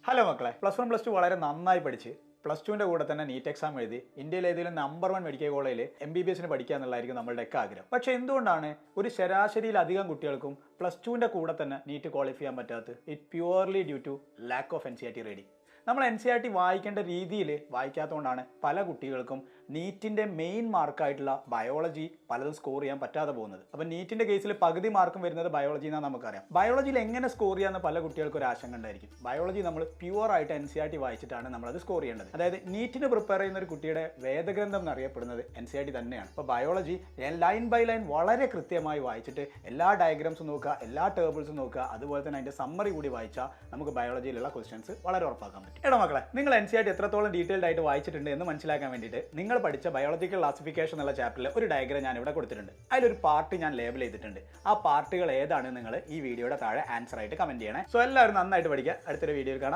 Hello മക്കളെ, plus 1 plus 2 വളരെ നന്നായി പഠിച്ച് പ്ലസ് ടുവിൻ്റെ കൂടെ തന്നെ നീറ്റ് എക്സാം എഴുതി ഇന്ത്യയിലെ ഏതെങ്കിലും നമ്പർ 1 മെഡിക്കൽ കോളേജിൽ MBBS പഠിക്കുക എന്നുള്ളതായിരിക്കും നമ്മളുടെയൊക്കെ ആഗ്രഹം. പക്ഷേ എന്തുകൊണ്ടാണ് ഒരു ശരാശരിയിലധികം കുട്ടികൾക്കും പ്ലസ് ടുവിൻ്റെ കൂടെ തന്നെ നീറ്റ് ക്വാളിഫൈ ചെയ്യാൻ പറ്റാത്തത്? It purely due to lack of NCERT reading. നമ്മൾ NCERT വായിക്കേണ്ട രീതിയിൽ വായിക്കാത്തതുകൊണ്ടാണ് പല കുട്ടികൾക്കും നീറ്റിൻ്റെ മെയിൻ മാർക്കായിട്ടുള്ള ബയോളജി പലതും സ്കോർ ചെയ്യാൻ പറ്റാതെ പോകുന്നത്. അപ്പോൾ നീറ്റിൻ്റെ കേസിൽ പകുതി മാർക്കും വരുന്നത് ബയോളജി എന്നാണ് നമുക്കറിയാം. ബയോളജിയിൽ എങ്ങനെ സ്കോർ ചെയ്യാമെന്ന് പല കുട്ടികൾക്കും ഒരു ആശങ്ക ഉണ്ടായിരിക്കും. ബയോളജി നമ്മൾ പ്യുവറായിട്ട് NCERT വായിച്ചിട്ടാണ് നമ്മളത് സ്കോർ ചെയ്യേണ്ടത്. അതായത് നീറ്റിന് പ്രിപ്പയർ ചെയ്യുന്ന ഒരു കുട്ടിയുടെ വേദഗ്രന്ഥം എന്നറിയപ്പെടുന്നത് NCERT തന്നെയാണ്. അപ്പോൾ ബയോളജി ലൈൻ ബൈ ലൈൻ വളരെ കൃത്യമായി വായിച്ചിട്ട് എല്ലാ ഡയഗ്രാംസും നോക്കുക, എല്ലാ ടേബിൾസും നോക്കുക, അതുപോലെ തന്നെ അതിൻ്റെ സമ്മറി കൂടി വായിച്ചാൽ നമുക്ക് ബയോളജിയിലുള്ള ക്വസ്റ്റ്യൻസ് വളരെ ഉറപ്പാക്കാൻ പറ്റും. എടാ മക്കളെ, നിങ്ങൾ NCERT എത്രത്തോളം ഡീറ്റെയിൽഡ് ആയിട്ട് വായിച്ചിട്ടുണ്ട് എന്ന് മനസ്സിലാക്കാൻ വേണ്ടിയിട്ട് നിങ്ങൾ പഠിച്ച ബയോളജിക്കൽ ക്ലാസിഫിക്കേഷൻ എന്നുള്ള ചാപ്റ്ററിൽ ഒരു ഡയഗ്രാം ഞാൻ ഇവിടെ കൊടുത്തിട്ടുണ്ട്. അതിലൊരു പാർട്ട് ഞാൻ ലേബൽ ചെയ്തിട്ടുണ്ട്. ആ പാർട്ടുകൾ ഏതാണ് നിങ്ങൾ ഈ വീഡിയോയുടെ താഴെ ആൻസർ ആയിട്ട് കമന്റ് ചെയ്യണേ. സോ എല്ലാവരും നന്നായിട്ട് പഠിക്കുക. അടുത്തൊരു വീഡിയോയിൽ കാണാം.